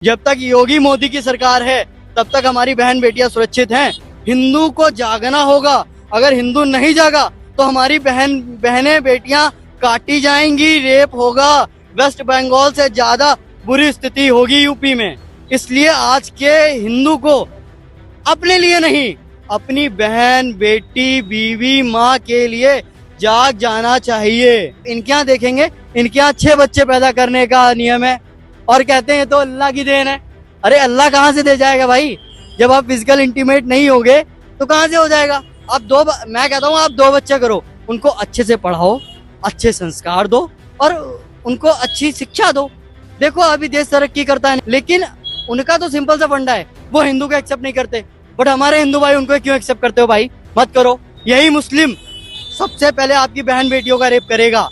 जब तक योगी मोदी की सरकार है तब तक हमारी बहन बेटियां सुरक्षित हैं। हिंदू को जागना होगा। अगर हिंदू नहीं जागा तो हमारी बहनें बेटियां काटी जाएंगी, रेप होगा। वेस्ट बंगाल से ज्यादा बुरी स्थिति होगी यूपी में। इसलिए आज के हिंदू को अपने लिए नहीं, अपनी बहन बेटी बीवी माँ के लिए जाग जाना चाहिए। इनके यहाँ देखेंगे, इनके यहाँ 6 बच्चे पैदा करने का नियम है और कहते हैं तो अल्लाह की देन है। अरे अल्लाह कहाँ से दे जाएगा भाई? जब आप फिजिकल इंटीमेट नहीं होगे तो कहाँ से हो जाएगा? आप मैं कहता हूँ आप 2 बच्चे करो, उनको अच्छे से पढ़ाओ, अच्छे संस्कार दो और उनको अच्छी शिक्षा दो। देखो अभी देश तरक्की करता है, लेकिन उनका तो सिंपल सा फंडा है, वो हिंदू को एक्सेप्ट नहीं करते। बट हमारे हिंदू भाई उनको क्यों एक्सेप्ट करते हो भाई? मत करो। यही मुस्लिम सबसे पहले आपकी बहन बेटियों का रेप करेगा।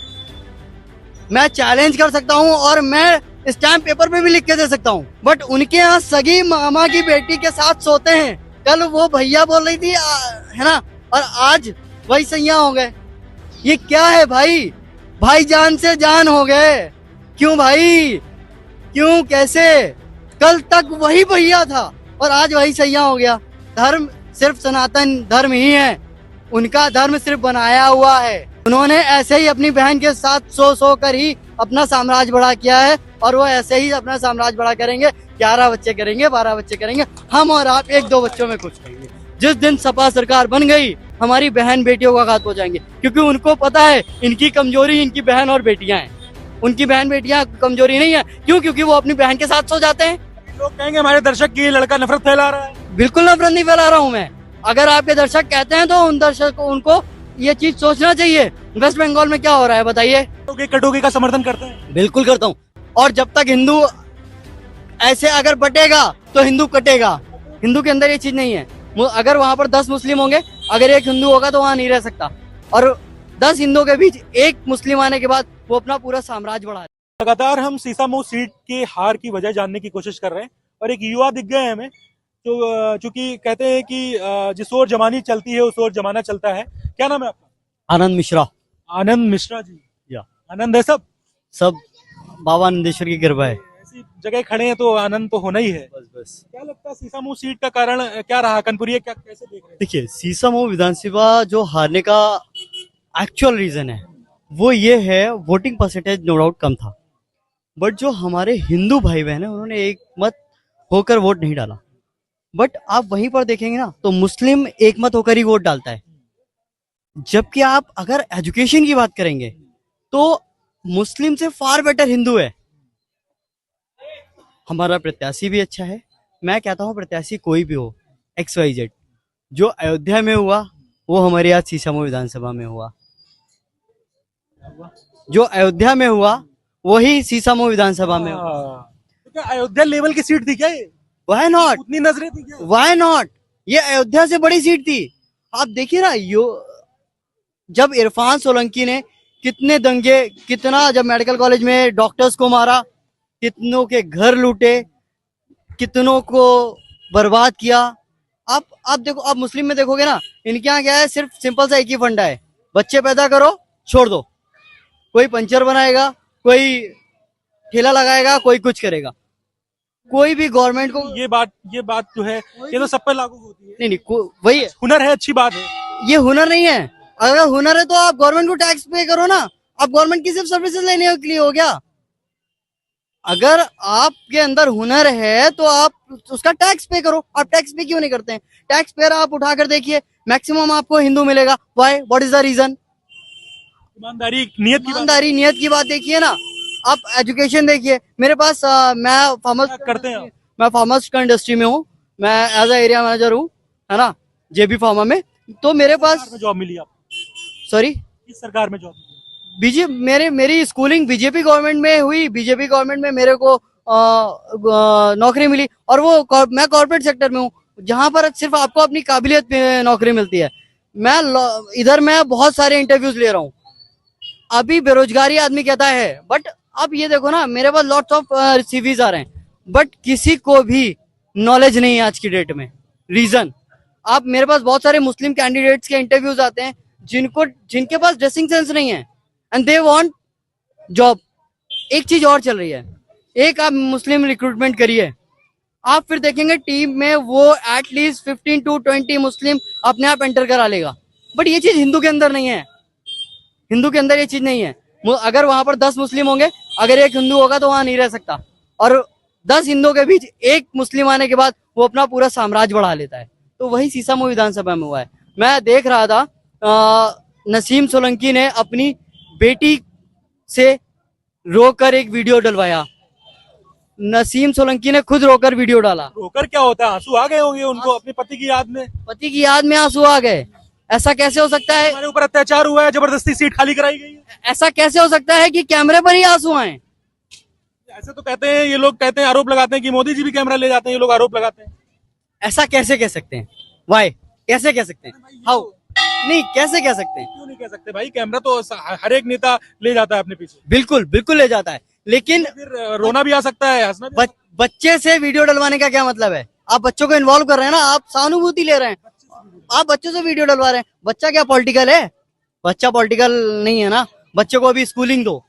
मैं चैलेंज कर सकता हूँ और मैं स्टैम्प पेपर पे भी लिख के दे सकता हूँ। बट उनके यहाँ सगी मामा की बेटी के साथ सोते हैं। कल वो भैया बोल रही थी है ना, और आज वही सैया हो गए। ये क्या है भाई? भाई जान से जान हो गए। क्यों भाई? क्यों? कैसे? कल तक वही भैया था और आज वही सैया हो गया। धर्म सिर्फ सनातन धर्म ही है, उनका धर्म सिर्फ बनाया हुआ है। उन्होंने ऐसे ही अपनी बहन के साथ सो कर ही अपना साम्राज्य बड़ा किया है और वो ऐसे ही अपना साम्राज्य बड़ा करेंगे। 11 बच्चे करेंगे, 12 बच्चे करेंगे, हम और आप 1-2 बच्चों में खुश रहेंगे। जिस दिन सपा सरकार बन गई हमारी बहन बेटियों का घात हो जाएंगे, क्योंकि उनको पता है इनकी कमजोरी इनकी बहन और बेटियां हैं। उनकी बहन बेटियां कमजोरी नहीं है। क्यों? क्योंकि वो अपनी बहन के साथ सो जाते हैं। लोग कहेंगे हमारे दर्शक की लड़का नफरत फैला रहा है। बिल्कुल नफरत नहीं फैला रहा हूँ मैं। अगर आपके दर्शक कहते हैं तो उन दर्शक को उनको ये चीज सोचना चाहिए। वेस्ट बंगाल में क्या हो रहा है बताइए? कटौती का समर्थन करते हैं। बिल्कुल करता हूँ। और जब तक हिंदू ऐसे अगर बटेगा तो हिंदू कटेगा। हिंदू के अंदर ये चीज नहीं है। अगर वहां पर 10 मुस्लिम होंगे, अगर एक हिंदू होगा तो वहां नहीं रह सकता। और 10 हिंदुओं के बीच एक मुस्लिम आने के बाद वो अपना पूरा साम्राज्य बढ़ा। लगातार हम सीसामऊ सीट के हार की वजह जानने की कोशिश कर रहे हैं और एक युवा दिख गए हमें जो चूंकि कहते हैं कि जिस ओर जमानी चलती है उस ओर जमाना चलता है। क्या नाम है आपका? आनंद मिश्रा। आनंद मिश्रा जी। या आनंद है सब बाबा नंदेश्वर की कृपा है। ऐसी जगह खड़े हैं तो आनंद तो होना ही है। बस क्या लगता है सीसामऊ सीट का कारण क्या रहा? कनपुरिया क्या कैसे देख रहे हैं? देखिए, सीसामऊ विधानसभा जो हारने का एक्चुअल रीजन है वो ये है, वोटिंग परसेंटेज नो डाउट कम था। बट जो हमारे हिंदू भाई बहन है उन्होंने एक मत होकर वोट नहीं डाला। बट आप वहीं पर देखेंगे ना तो मुस्लिम एक मत होकर ही वोट डालता है। जबकि आप अगर एजुकेशन की बात करेंगे तो मुस्लिम से फार बेटर हिंदू है। हमारा प्रत्याशी भी अच्छा है। मैं कहता हूँ प्रत्याशी कोई भी हो, XYZ, जो अयोध्या में हुआ वो हमारे यहाँ सीसामऊ विधानसभा में हुआ। जो अयोध्या में हुआ वही सीसामऊ विधानसभा में हुआ। तो क्या अयोध्या लेवल की सीट थी क्या ये? Why not? उतनी नजरें थी क्या? Why not? ये अयोध्या से बड़ी सीट थी। आप देखिए ना, जब इरफान सोलंकी ने कितने दंगे, कितना जब मेडिकल कॉलेज में डॉक्टर्स को मारा, कितनों के घर लूटे, कितनों को बर्बाद किया। आप देखो, आप मुस्लिम में देखोगे ना, इनके यहाँ क्या है, सिर्फ सिंपल सा एक ही फंडा है, बच्चे पैदा करो छोड़ दो। कोई पंचर बनाएगा, कोई ठेला लगाएगा, कोई कुछ करेगा। कोई भी गवर्नमेंट को ये बात जो है ये तो सब पे लागू होती है। नहीं, वही है। हुनर है, अच्छी बात है। ये हुनर नहीं है। अगर हुनर है तो आप गवर्नमेंट को टैक्स पे करो ना। आप गवर्नमेंट की सिर्फ सर्विसेज लेने के लिए हो गया? अगर आपके अंदर हुनर है तो आप उसका टैक्स पे करो। आप टैक्स पे क्यों नहीं करते हैं? टैक्स पेयर आप उठाकर देखिए, मैक्सिमम आपको हिंदू मिलेगा। Why? What is the reason? ईमानदारी, नियत की ईमानदारी, नियत की बात देखिए ना। आप एजुकेशन देखिए। मेरे पास मैं फार्मास्यूटिकल इंडस्ट्री में हूँ। मैं एज ए एरिया मैनेजर हूँ, है ना, JB फार्मा में। तो मेरे पास जॉब मिली आपको? सॉरी, किस सरकार में जॉब मिली? मेरी स्कूलिंग बीजेपी गवर्नमेंट में हुई। बीजेपी गवर्नमेंट में मेरे को नौकरी मिली और वो मैं कॉर्पोरेट सेक्टर में हूँ, जहाँ पर सिर्फ आपको अपनी काबिलियत पे नौकरी मिलती है। मैं बहुत सारे इंटरव्यूज ले रहा हूँ। अभी बेरोजगारी आदमी कहता है, बट अब ये देखो ना, मेरे पास लॉट्स ऑफ CVs आ रहे हैं, बट किसी को भी नॉलेज नहीं है आज की डेट में। रीजन, आप मेरे पास बहुत सारे मुस्लिम कैंडिडेट्स के इंटरव्यूज आते हैं जिनके पास ड्रेसिंग सेंस नहीं है एंड दे वांट जॉब। एक चीज और चल रही है, एक आप मुस्लिम रिक्रूटमेंट करिए, आप फिर देखेंगे टीम में वो एटलीस्ट 15 to 20 मुस्लिम अपने आप एंटर करा लेगा। बट ये चीज हिंदू के अंदर नहीं है, हिंदू के अंदर ये चीज नहीं है। अगर वहां पर 10 मुस्लिम होंगे, अगर एक हिंदू होगा तो वहां नहीं रह सकता, और 10 हिंदुओं के बीच एक मुस्लिम आने के बाद वो अपना पूरा साम्राज्य बढ़ा लेता है। तो वही सीसामऊ विधानसभा में हुआ है। मैं देख रहा था नसीम सोलंकी ने अपनी बेटी से रोकर एक वीडियो डलवाया। नसीम सोलंकी ने खुद रोकर वीडियो डाला। रोकर क्या होता है, आंसू आ गए होंगे उनको अपने पति की याद में। पति की याद में आंसू आ गए। ऐसा कैसे हो सकता है? हमारे ऊपर अत्याचार हुआ है, जबरदस्ती सीट खाली कराई गई है। ऐसा कैसे हो सकता है कि कैमरे पर ही आंसू आए? ऐसे तो कहते हैं, ये लोग कहते हैं, आरोप लगाते हैं कि मोदी जी भी कैमरा ले जाते हैं, ये लोग आरोप लगाते हैं। ऐसा कैसे कह सकते हैं? वाई, कैसे कह सकते हैं? हाउ? नहीं, कैसे कह सकते हैं? क्यों नहीं कह सकते भाई, कैमरा तो हर एक नेता ले जाता है अपने पीछे। बिल्कुल बिल्कुल ले जाता है, लेकिन फिर रोना भी आ सकता है, हंसना भी। बच्चे से वीडियो डलवाने का क्या मतलब है? आप बच्चों को इन्वॉल्व कर रहे हैं ना, आप सहानुभूति ले रहे हैं, आप बच्चों से वीडियो डलवा रहे हैं। बच्चा क्या पॉलिटिकल है? बच्चा पॉलिटिकल नहीं है ना। बच्चे को अभी स्कूलिंग दो।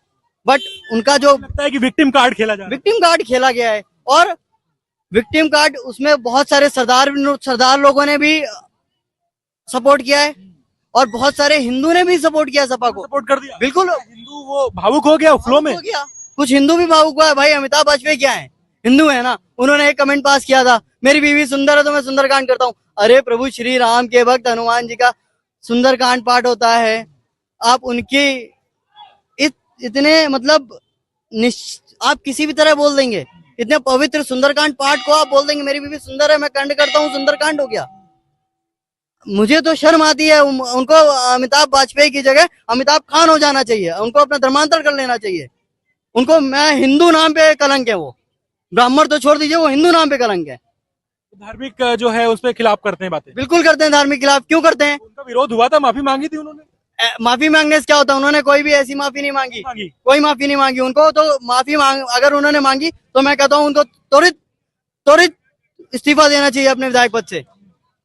बट उनका जो लगता है कि विक्टिम कार्ड खेला जा रहा है। विक्टिम कार्ड खेला गया है, और विक्टिम कार्ड उसमें बहुत सारे सरदार लोगों ने भी सपोर्ट किया है, और बहुत सारे हिंदू ने भी सपोर्ट किया सपा को। सपोर्ट कर दिया बिल्कुल, हिंदू वो भावुक हो गया फ्लो में। हो गया। कुछ हिंदू भी भावुक हुआ है भाई। अमिताभ बाजपेयी क्या है? हिंदू है ना। उन्होंने एक कमेंट पास किया था, मेरी बीवी सुंदर है तो मैं सुंदरकांड करता हूँ। अरे प्रभु श्री राम के भक्त हनुमान जी का सुंदरकांड पाठ होता है। आप उनकी इतने मतलब आप किसी भी तरह बोल देंगे, इतने पवित्र सुंदरकांड पाठ को आप बोल देंगे मेरी बीवी सुंदर है, मैं कांड करता हूँ, सुंदरकांड हो गया। मुझे तो शर्म आती है। उनको अमिताभ बाजपेयी की जगह अमिताभ खान हो जाना चाहिए, उनको अपना धर्मांतर कर लेना चाहिए। उनको, मैं हिंदू नाम पे कलंक है वो, ब्राह्मण तो छोड़ दीजिए, वो हिंदू नाम पे कलंक है। धार्मिक जो है उस पर खिलाफ करते हैं बातें। बिल्कुल करते हैं, धार्मिक खिलाफ क्यों करते हैं? उनका विरोध हुआ था, माफी मांगी थी उन्होंने। माफी मांगने से क्या होता है? उन्होंने कोई भी ऐसी माफी नहीं मांगी, कोई माफी नहीं मांगी। उनको तो माफी अगर उन्होंने मांगी तो मैं कहता हूँ उनको त्वरित इस्तीफा देना चाहिए अपने विधायक पद से।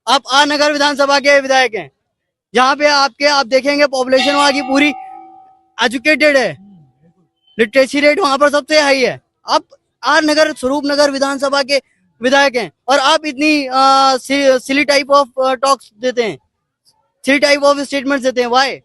आप आर नगर विधानसभा के विधायक हैं, जहाँ पे आप देखेंगे पॉपुलेशन वहां की पूरी एजुकेटेड है, लिटरेसी रेट वहां पर सबसे हाई है। आप आर नगर स्वरूप नगर विधानसभा के विधायक हैं, और आप इतनी सिली टाइप ऑफ टॉक्स देते हैं, सिली टाइप ऑफ स्टेटमेंट्स देते हैं। वाई?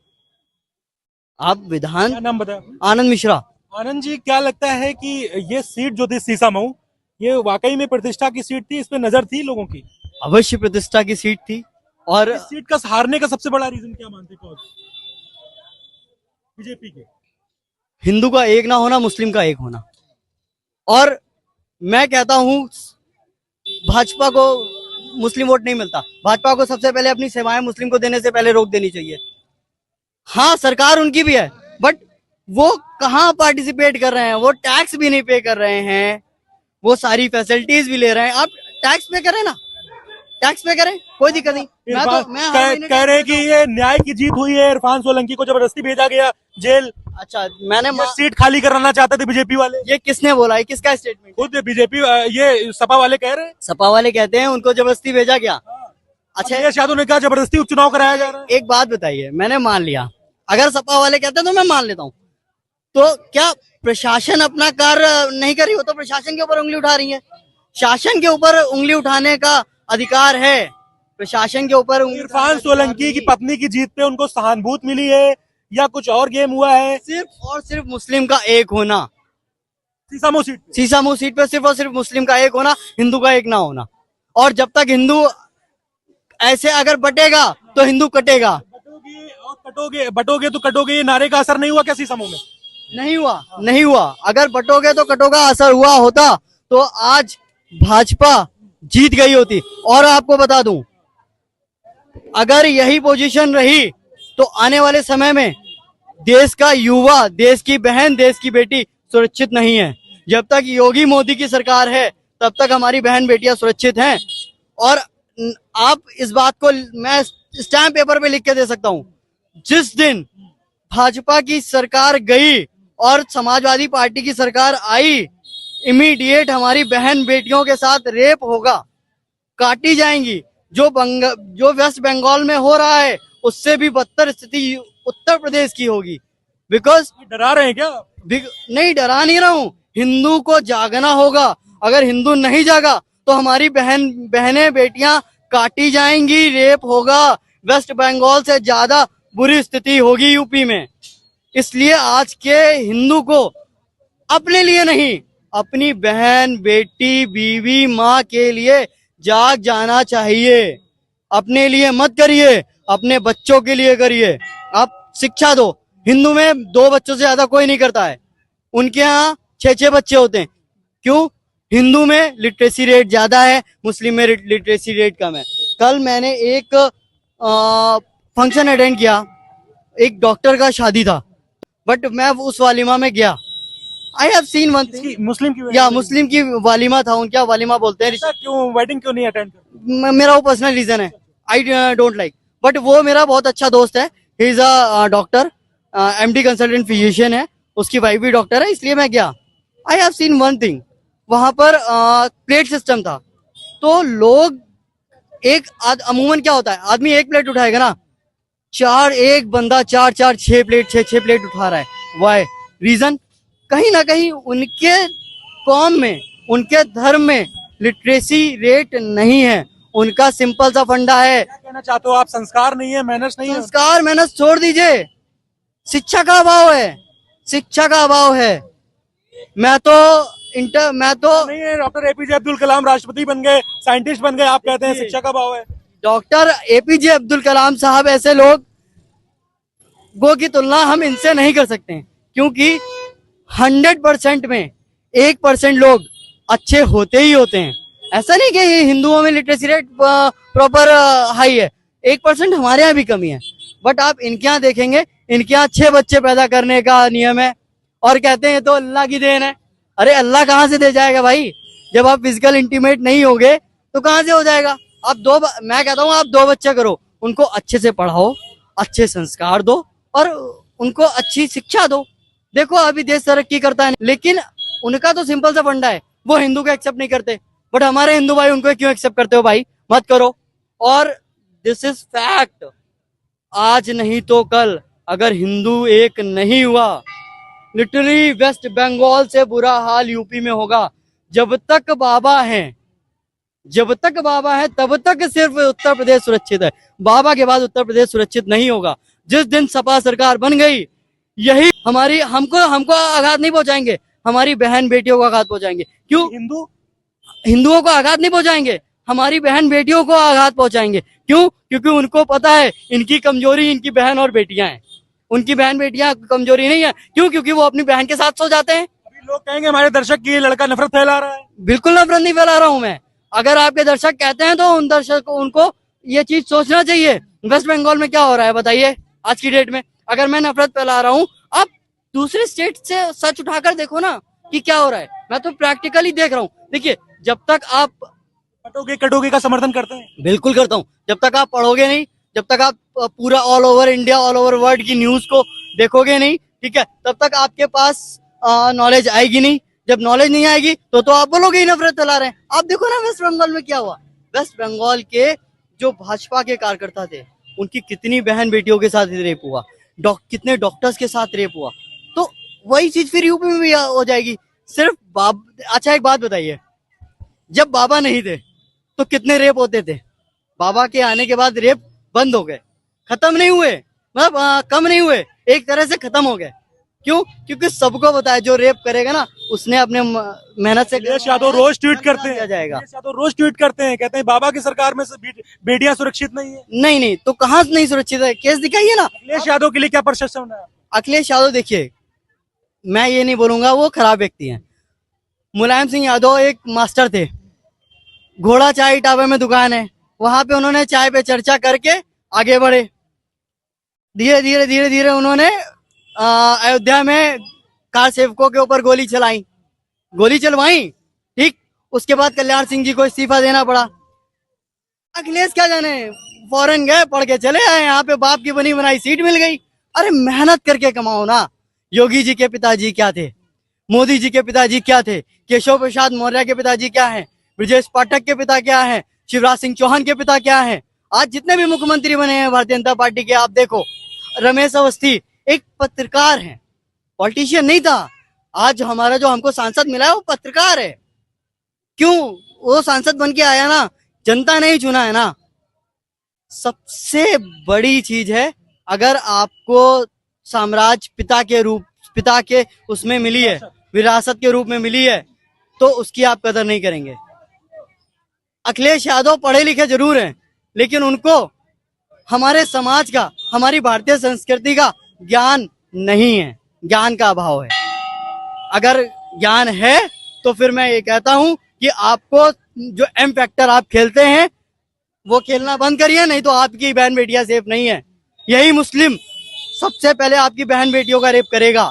आप विधान, क्या नाम बताया? आनंद मिश्रा। आनंद जी, क्या लगता है कि ये सीट जो थी सीसामऊ, ये वाकई में प्रतिष्ठा की सीट थी, इसमें नजर थी लोगों की? अवश्य प्रतिष्ठा की सीट थी। और इस सीट का हारने का सबसे बड़ा रीजन क्या मानते हैं? बीजेपी के हिंदू का एक ना होना, मुस्लिम का एक होना। और मैं कहता हूं भाजपा को मुस्लिम वोट नहीं मिलता। भाजपा को सबसे पहले अपनी सेवाएं मुस्लिम को देने से पहले रोक देनी चाहिए। हाँ, सरकार उनकी भी है, बट वो कहाँ पार्टिसिपेट कर रहे हैं? वो टैक्स भी नहीं पे कर रहे हैं, वो सारी फैसिलिटीज भी ले रहे हैं। आप टैक्स पे करें ना, टैक्स पे करें, कोई दिक्कत नहीं। मैं कह रहे हैं कि ये न्याय की जीत हुई है, इरफान सोलंकी को जबरदस्ती भेजा गया जेल। अच्छा, मैंने सीट खाली कराना चाहते थे बीजेपी वाले। ये किसने बोला है? किसका स्टेटमेंट? खुद बीजेपी, ये सपा वाले कह रहे हैं। सपा वाले कहते हैं उनको जबरदस्ती भेजा गया। अच्छा, अखिलेश यादव ने कहा जबरदस्ती उपचुनाव कराया जा रहा है। एक बात बताइए, मैंने मान लिया, अगर सपा वाले कहते हैं तो मैं मान लेता हूँ, तो क्या प्रशासन अपना कार्य नहीं कर रही हो तो प्रशासन के ऊपर उंगली उठा रही है? शासन के ऊपर उंगली उठाने का अधिकार है, प्रशासन के ऊपर। इरफान सोलंकी की पत्नी की जीत पे उनको सहानुभूति मिली है या कुछ और गेम हुआ है? सिर्फ और सिर्फ मुस्लिम का एक होना। सीसामऊ सीट पे सिर्फ और सिर्फ मुस्लिम का एक होना, हिंदू का एक ना होना। और जब तक हिंदू ऐसे अगर बटेगा तो हिंदू कटेगा। बटोगे तो कटोगे, ये नारे का असर नहीं हुआ क्या सीसामऊ में? नहीं हुआ। अगर बटोगे तो कटोगा असर हुआ होता तो आज भाजपा जीत गई होती। और आपको बता दूं, अगर यही पोजीशन रही तो आने वाले समय में देश का युवा, देश की बहन, देश की बेटी सुरक्षित नहीं है। जब तक योगी मोदी की सरकार है तब तक हमारी बहन बेटियां सुरक्षित हैं। और आप इस बात को मैं स्टैम्प पेपर पे लिख के दे सकता हूं, जिस दिन भाजपा की सरकार गई और समाजवादी पार्टी की सरकार आई, इमीडिएट हमारी बहन बेटियों के साथ रेप होगा, काटी जाएंगी। जो वेस्ट बंगाल में हो रहा है उससे भी बदतर स्थिति उत्तर प्रदेश की होगी। बिकॉज डरा रहे हैं क्या? नहीं, डरा नहीं रहा हूं। हिंदू को जागना होगा। अगर हिंदू नहीं जागा तो तो हमारी बहनें बेटियां काटी जाएंगी, रेप होगा। वेस्ट बंगाल से ज्यादा बुरी स्थिति होगी यूपी में। इसलिए आज के हिंदू को अपने लिए नहीं, अपनी बहन बेटी बीवी माँ के लिए जाग जाना चाहिए। अपने लिए मत करिए, अपने बच्चों के लिए करिए। आप शिक्षा दो। हिंदू में 2 बच्चों से ज्यादा कोई नहीं करता है, उनके यहाँ 6-6 बच्चे होते हैं। क्यों? हिंदू में लिटरेसी रेट ज्यादा है, मुस्लिम में लिटरेसी रेट कम है। कल मैंने एक फंक्शन अटेंड किया, एक डॉक्टर का शादी था, बट मैं उस वालिमा में गया। I have seen one thing. मुस्लिम की या मुस्लिम की वालिमा था, उनके यहाँ वालिमा बोलते हैं। ऐसा क्यों वेडिंग क्यों नहीं अटेंड कर? मेरा वो पर्सनल रीजन है, आई डोंट लाइक। बट वो मेरा बहुत अच्छा दोस्त है, he is a doctor, MD consultant physician है, उसकी वाइफ भी डॉक्टर है, इसलिए मैं गया। I have seen one thing, वहां पर प्लेट सिस्टम था। तो लोग अमूमन क्या होता है, आदमी एक प्लेट उठाएगा ना, एक बंदा 4-4 6 प्लेट उठा रहा है। वाई? रीजन कहीं ना कहीं उनके कौम में, उनके धर्म में लिटरेसी रेट नहीं है। उनका सिंपल सा फंडा है। क्या कहना चाहते हो आप? संस्कार नहीं है, मैनर्स नहीं है? संस्कार मेहनत छोड़ दीजिए, शिक्षा का अभाव है, शिक्षा का अभाव है। मैं तो नहीं है। डॉक्टर एपीजे अब्दुल कलाम राष्ट्रपति बन गए, साइंटिस्ट बन गए, आप कहते हैं शिक्षा का अभाव है। डॉक्टर एपीजे अब्दुल कलाम साहब ऐसे लोग गो की तुलना हम इनसे नहीं कर सकते हैं, क्योंकि 100% में 1% लोग अच्छे होते ही होते हैं। ऐसा नहीं कि हिंदुओं में लिटरेसी रेट प्रॉपर हाई है, 1% हमारे यहाँ भी कमी है। बट आप इनके यहाँ देखेंगे, इनके यहाँ 6 बच्चे पैदा करने का नियम है, और कहते हैं तो अल्लाह की देन है। अरे अल्लाह कहाँ से दे जाएगा भाई? जब आप फिजिकल इंटीमेट नहीं होगे तो कहाँ से हो जाएगा? मैं कहता हूँ आप 2 बच्चे करो, उनको अच्छे से पढ़ाओ, अच्छे संस्कार दो, और उनको अच्छी शिक्षा दो। देखो अभी देश तरक्की करता है, लेकिन उनका तो सिंपल सा फंडा है, वो हिंदू को एक्सेप्ट नहीं करते। बट हमारे हिंदू भाई उनको क्यों एक्सेप्ट करते हो भाई? मत करो। और दिस इज फैक्ट, आज नहीं तो कल अगर हिंदू एक नहीं हुआ, लिटरली वेस्ट बंगाल से बुरा हाल यूपी में होगा। जब तक बाबा हैं, तब तक सिर्फ उत्तर प्रदेश सुरक्षित है। बाबा के बाद उत्तर प्रदेश सुरक्षित नहीं होगा। जिस दिन सपा सरकार बन गई, यही हमको आघात नहीं पहुंचाएंगे, हमारी बहन बेटियों को आघात पहुंचाएंगे। क्यों? हिंदुओं को आघात नहीं पहुंचाएंगे, हमारी बहन बेटियों को आघात पहुंचाएंगे। क्यों? क्योंकि उनको पता है इनकी कमजोरी इनकी बहन और बेटियां हैं, उनकी बहन बेटियां कमजोरी नहीं है। क्यों? क्योंकि वो अपनी बहन के साथ सो जाते हैं। अभी लोग कहेंगे हमारे दर्शक की ये लड़का नफरत फैला रहा है। बिल्कुल नफरत नहीं फैला रहा हूं मैं। अगर आपके दर्शक कहते हैं तो उनको ये चीज सोचना चाहिए। वेस्ट बंगाल में क्या हो रहा है बताइए आज की डेट में? अगर मैं नफरत फैला रहा हूँ, आप दूसरे स्टेट से सच उठाकर देखो ना कि क्या हो रहा है। मैं तो प्रैक्टिकली देख रहा हूँ। देखिए, जब तक आप कटोगे का समर्थन करते हैं? बिल्कुल करता हूँ। जब तक आप पढ़ोगे नहीं, जब तक आप पूरा all over India, all over world की न्यूज को देखोगे नहीं, ठीक है, तब तक आपके पास नॉलेज आएगी नहीं। जब नॉलेज नहीं आएगी तो आप बोलोगे ही नफरत फैला रहे हैं। आप देखो ना वेस्ट बंगाल में क्या हुआ। वेस्ट बंगाल के जो भाजपा के कार्यकर्ता थे, उनकी कितनी बहन बेटियों के साथ रेप हुआ, कितने डॉक्टर्स के साथ रेप हुआ। तो वही चीज फिर यूपी में भी हो जाएगी। सिर्फ अच्छा एक बात बताइए, जब बाबा नहीं थे तो कितने रेप होते थे? बाबा के आने के बाद रेप बंद हो गए, खत्म नहीं हुए, मतलब कम नहीं हुए, एक तरह से खत्म हो गए। क्यों? क्योंकि सबको पता है जो रेप करेगा ना, उसने अपने मेहनत से। अखिलेश यादव रोज ट्वीट करते हैं, जाएगा। कहते हैं बाबा की सरकार में से बेटियां सुरक्षित नहीं है। नहीं, तो कहाँ नहीं सुरक्षित है? केस दिखाइए ना। अखिलेश यादव के लिए क्या प्रशासन है? अखिलेश यादव देखिए, मैं ये नहीं बोलूंगा वो खराब व्यक्ति हैं। मुलायम सिंह यादव एक मास्टर थे, घोड़ा चाय टावे में दुकान है, वहां पे उन्होंने चाय पे चर्चा करके आगे बढ़े। धीरे धीरे उन्होंने अयोध्या में कार सेवकों के ऊपर गोली चलवाई, ठीक। उसके बाद कल्याण सिंह जी को इस्तीफा देना पड़ा। अखिलेश क्या जाने, फॉरेन गए, पढ़ के चले आए, यहाँ पे बाप की बनी बनाई सीट मिल गई। अरे मेहनत करके कमाओ ना। योगी जी के पिताजी क्या थे? मोदी जी के पिताजी क्या थे? केशव प्रसाद मौर्य के पिताजी क्या हैं? ब्रजेश पाठक के पिता क्या हैं? शिवराज सिंह चौहान के पिता क्या हैं? आज जितने भी मुख्यमंत्री बने हैं भारतीय जनता पार्टी के, आप देखो, रमेश अवस्थी एक पत्रकार हैं, पॉलिटिशियन नहीं था। आज हमारा जो हमको सांसद मिला है वो पत्रकार है। क्यों? वो सांसद बन के आया ना, जनता ने ही चुना है ना। सबसे बड़ी चीज है, अगर आपको साम्राज्य पिता के उसमें मिली है, विरासत के रूप में मिली है, तो उसकी आप कदर नहीं करेंगे। अखिलेश यादव पढ़े लिखे जरूर हैं, लेकिन उनको हमारे समाज का, हमारी भारतीय संस्कृति का ज्ञान नहीं है, ज्ञान का अभाव है। अगर ज्ञान है तो फिर मैं ये कहता हूं कि आपको जो एम फैक्टर आप खेलते हैं वो खेलना बंद करिए, नहीं तो आपकी बहन बेटियां सेफ नहीं है। यही मुस्लिम सबसे पहले आपकी बहन बेटियों का रेप करेगा।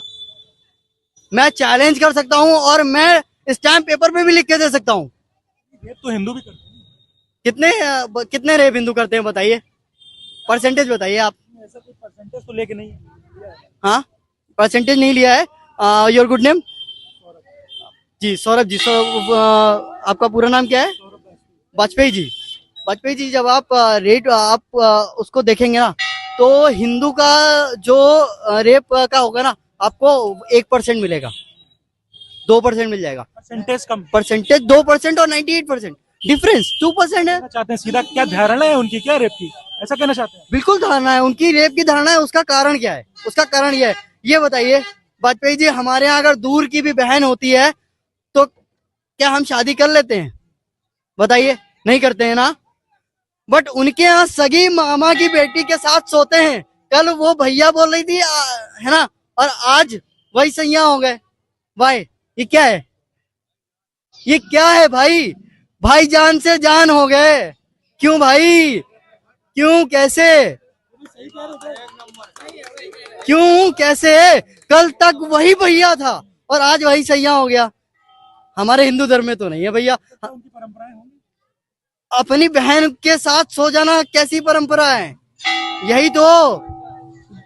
मैं चैलेंज कर सकता हूं और मैं स्टैम्प पेपर पे भी लिख के दे सकता हूं। रेप तो हिंदू भी करते हैं। कितने रेप हिंदू करते हैं बताइए, परसेंटेज बताइए आप। ऐसा कोई परसेंटेज तो लेके नहीं है। हाँ, परसेंटेज नहीं लिया है। Your good name? जी सौरभ जी। सौरभ, आपका पूरा नाम क्या है? वाजपेयी जी। वाजपेयी जी, जब आप रेट उसको देखेंगे ना, तो हिंदू का जो रेप का होगा ना, आपको 1% मिलेगा, 2% मिल जाएगा। परसेंटेज कम परसेंटेज 2% और 98% डिफरेंस 2% है। चाहते हैं सीधा, क्या धारणा है उनकी, क्या रेप की, ऐसा कहना चाहते हैं? बिल्कुल धारणा है उनकी, रेप की धारणा है। उसका कारण क्या है? उसका कारण ये है, ये बताइए वाजपेयी जी, हमारे यहाँ अगर दूर की भी बहन होती है तो क्या हम शादी कर लेते हैं? बताइए, नहीं करते हैं ना। बट उनके यहाँ सगी मामा की बेटी के साथ सोते हैं। कल वो भैया बोल रही थी है ना, और आज वही सैया हो गए। भाई ये क्या है? ये क्या है भाई? भाई जान से जान हो गए। क्यों भाई? क्यों? कैसे? क्यों? कैसे? कल तक वही भैया था और आज वही सैया हो गया। हमारे हिंदू धर्म में तो नहीं है भैया। उनकी परंपराएं होंगी। अपनी बहन के साथ सो जाना कैसी परंपरा है? यही तो,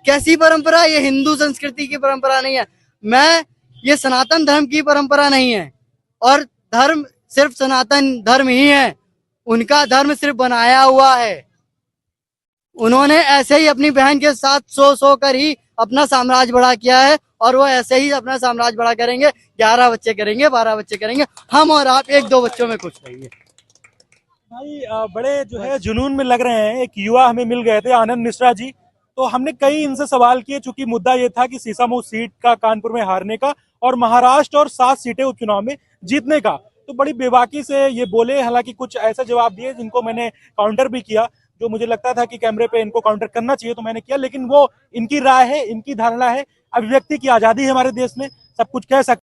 कैसी परंपरा? ये हिंदू संस्कृति की परंपरा नहीं है। ये सनातन धर्म की परंपरा नहीं है। और धर्म सिर्फ सनातन धर्म ही है, उनका धर्म सिर्फ बनाया हुआ है। उन्होंने ऐसे ही अपनी बहन के साथ सो कर ही अपना साम्राज्य बड़ा किया है, और वो ऐसे ही अपना साम्राज्य बड़ा करेंगे। 11 बच्चे करेंगे, 12 बच्चे करेंगे। हम और आप 1-2 बच्चों में खुश रहेंगे। भाई बड़े जो है जुनून में लग रहे हैं। एक युवा हमें मिल गए थे, आनंद मिश्रा जी। तो हमने कई इनसे सवाल किए, चूंकि मुद्दा ये था कि सीसामऊ सीट का कानपुर में हारने का और महाराष्ट्र और 7 सीटें उपचुनाव में जीतने का। तो बड़ी बेबाकी से ये बोले, हालांकि कुछ ऐसा जवाब दिए जिनको मैंने काउंटर भी किया, जो मुझे लगता था कि कैमरे पे इनको काउंटर करना चाहिए, तो मैंने किया। लेकिन वो इनकी राय है, इनकी धारणा है, अभिव्यक्ति की आजादी है हमारे देश में, सब कुछ कह सकते।